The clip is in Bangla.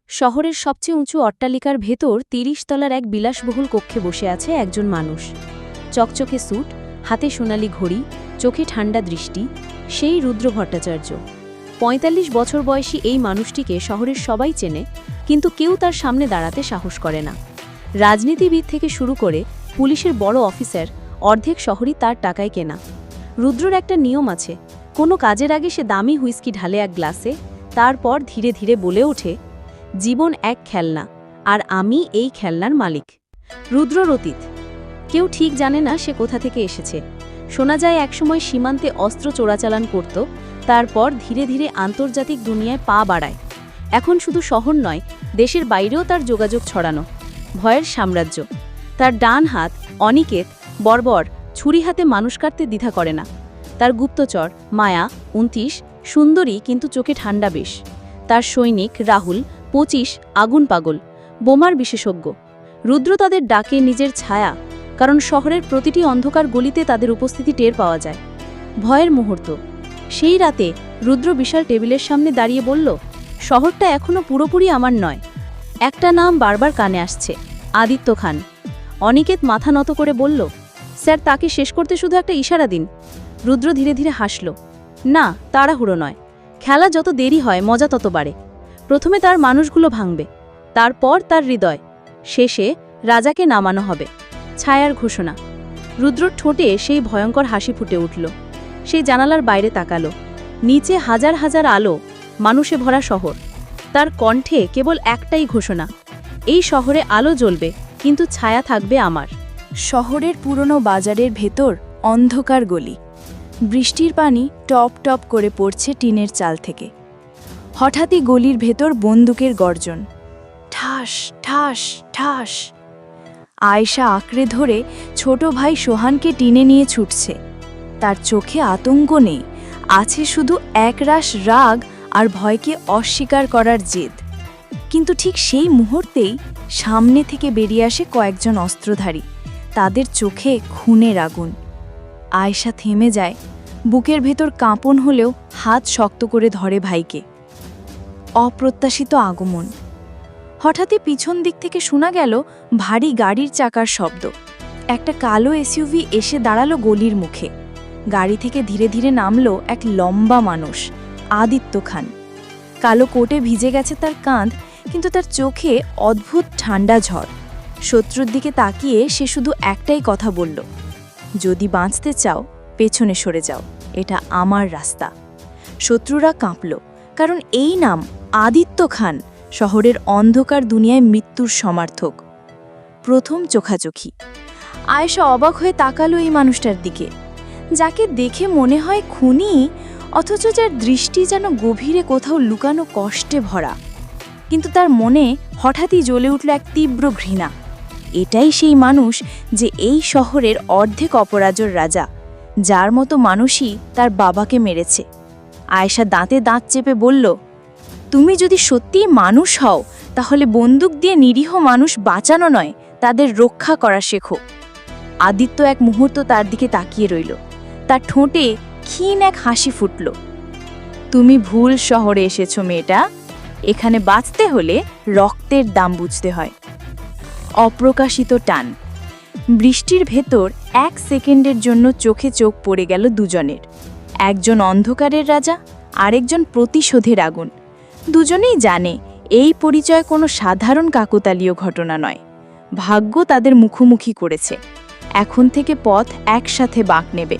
শহরের সবচেয়ে উঁচু অট্টালিকার ভেতর ৩০ তলার এক বিলাসবহুল কক্ষে বসে আছে একজন মানুষ। চকচকে স্যুট, হাতে সোনালি ঘড়ি, চোখে ঠান্ডা দৃষ্টি, সেই রুদ্র ভট্টাচার্য। ৪৫ বছর বয়সী এই মানুষটিকে শহরের সবাই চেনে, কিন্তু কেউ তার সামনে দাঁড়াতে সাহস করে না। রাজনীতিবিদ থেকে শুরু করে পুলিশের বড় অফিসার, অর্ধেক শহরই তার টাকায় কেনা। রুদ্রর একটা নিয়ম আছে, কোনো কাজের আগে সে দামি হুইস্কি ঢালে এক গ্লাসে, তারপর ধীরে ধীরে বলে ওঠে, জীবন এক খেলনা, আর আমি এই খেলনার মালিক। রুদ্রর অতীত কেউ ঠিক জানে না সে কোথা থেকে এসেছে। শোনা যায় একসময় সীমান্তে অস্ত্র চোরাচালান করত, তারপর ধীরে ধীরে আন্তর্জাতিক দুনিয়ায় পা বাড়ায়। এখন শুধু শহর নয়, দেশের বাইরেও তার যোগাযোগ ছড়ানো। ভয়ের সাম্রাজ্য। তার ডান হাত অনিকেত বর্বর ছুরি হাতে মানুষ কাটতে দ্বিধা করে না। তার গুপ্তচর মায়া ২৯, সুন্দরী কিন্তু চোখে ঠান্ডা বেশ। তার সৈনিক রাহুল ২৫, আগুন পাগল, বোমার বিশেষজ্ঞ। রুদ্র তাদের ডাকে নিজের ছায়া, কারণ শহরের প্রতিটি অন্ধকার গলিতে তাদের উপস্থিতি টের পাওয়া যায়। ভয়ের মুহূর্ত। সেই রাতে রুদ্র বিশাল টেবিলের সামনে দাঁড়িয়ে বলল, শহরটা এখনো পুরোপুরি আমার নয়। একটা নাম বারবার কানে আসছে, আদিত্য খান। অনিকেত মাথা নত করে বলল, স্যার, তাকে শেষ করতে শুধু একটা ইশারা দিন। রুদ্র ধীরে ধীরে হাসল, না, তাড়াহুড়ো নয়। খেলা যত দেরি হয় মজা তত বাড়ে। প্রথমে তার মানুষগুলো ভাঙবে, তারপর তার হৃদয়, শেষে রাজাকে নামানো হবে। ছায়ার ঘোষণা। রুদ্রর ঠোঁটে সেই ভয়ঙ্কর হাসি ফুটে উঠল। সেই জানালার বাইরে তাকালো, নিচে হাজার হাজার আলো, মানুষে ভরা শহর। তার কণ্ঠে কেবল একটাই ঘোষণা, এই শহরে আলো জ্বলবে, কিন্তু ছায়া থাকবে আমার। শহরের পুরনো বাজারের ভেতর অন্ধকার গলি। বৃষ্টির পানি টপ টপ করে পড়ছে টিনের চাল থেকে। হঠাৎই গলির ভেতর বন্দুকের গর্জন, ঠাস ঠাস ঠাস। আয়েশা আঁকড়ে ধরে ছোট ভাই সোহানকে টিনে নিয়ে ছুটছে। তার চোখে আতঙ্ক নেই, আছে শুধু একরাশ রাগ আর ভয়কে অস্বীকার করার জেদ। কিন্তু ঠিক সেই মুহূর্তেই সামনে থেকে বেরিয়ে আসে কয়েকজন অস্ত্রধারী, তাদের চোখে খুনের আগুন। আয়েশা থেমে যায়, বুকের ভেতর কাঁপন হলেও হাত শক্ত করে ধরে ভাইকে। অপ্রত্যাশিত আগমন। হঠাৎই পিছন দিক থেকে শোনা গেল ভারী গাড়ির চাকার শব্দ। একটা কালো এসইউভি এসে দাঁড়ালো গলির মুখে। গাড়ি থেকে ধীরে ধীরে নামলো এক লম্বা মানুষ, আদিত্য খান। কালো কোটে ভিজে গেছে তার কাঁধ, কিন্তু তার চোখে অদ্ভুত ঠান্ডা ঝড়। শত্রুর দিকে তাকিয়ে সে শুধু একটাই কথা বলল, যদি বাঁচতে চাও পেছনে সরে যাও, এটা আমার রাস্তা। শত্রুরা কাঁপল, কারণ এই নাম আদিত্য খান শহরের অন্ধকার দুনিয়ায় মৃত্যুর সমার্থক। প্রথম চোখাচোখি। আয়েশা অবাক হয়ে তাকালো এই মানুষটার দিকে, যাকে দেখে মনে হয় খুনি, অথচ যার দৃষ্টি যেন গভীরে কোথাও লুকানো কষ্টে ভরা। কিন্তু তার মনে হঠাৎই জ্বলে উঠল এক তীব্র ঘৃণা। এটাই সেই মানুষ যে এই শহরের অর্ধেক অপরাজর রাজা, যার মতো মানুষই তার বাবাকে মেরেছে। আয়েশা দাঁতে দাঁত চেপে বলল, তুমি যদি সত্যিই মানুষ হও, তাহলে বন্দুক দিয়ে নিরীহ মানুষ বাঁচানো নয়, তাদের রক্ষা করা শেখো। আদিত্য এক মুহূর্ত তার দিকে তাকিয়ে রইল, তার ঠোঁটে ক্ষীণ এক হাসি ফুটল। তুমি ভুল শহরে এসেছো মেয়েটা, এখানে বাঁচতে হলে রক্তের দাম বুঝতে হয়। অপ্রকাশিত টান। বৃষ্টির ভেতর ১ সেকেন্ডের জন্য চোখে চোখ পড়ে গেল দুজনের। একজন অন্ধকারের রাজা, আরেকজন প্রতিশোধের আগুন। দুজনেই জানে এই পরিচয় কোনো সাধারণ কাকতালীয় ঘটনা নয়। ভাগ্য তাদের মুখোমুখি করেছে। এখন থেকে পথ একসাথে বাঁক নেবে।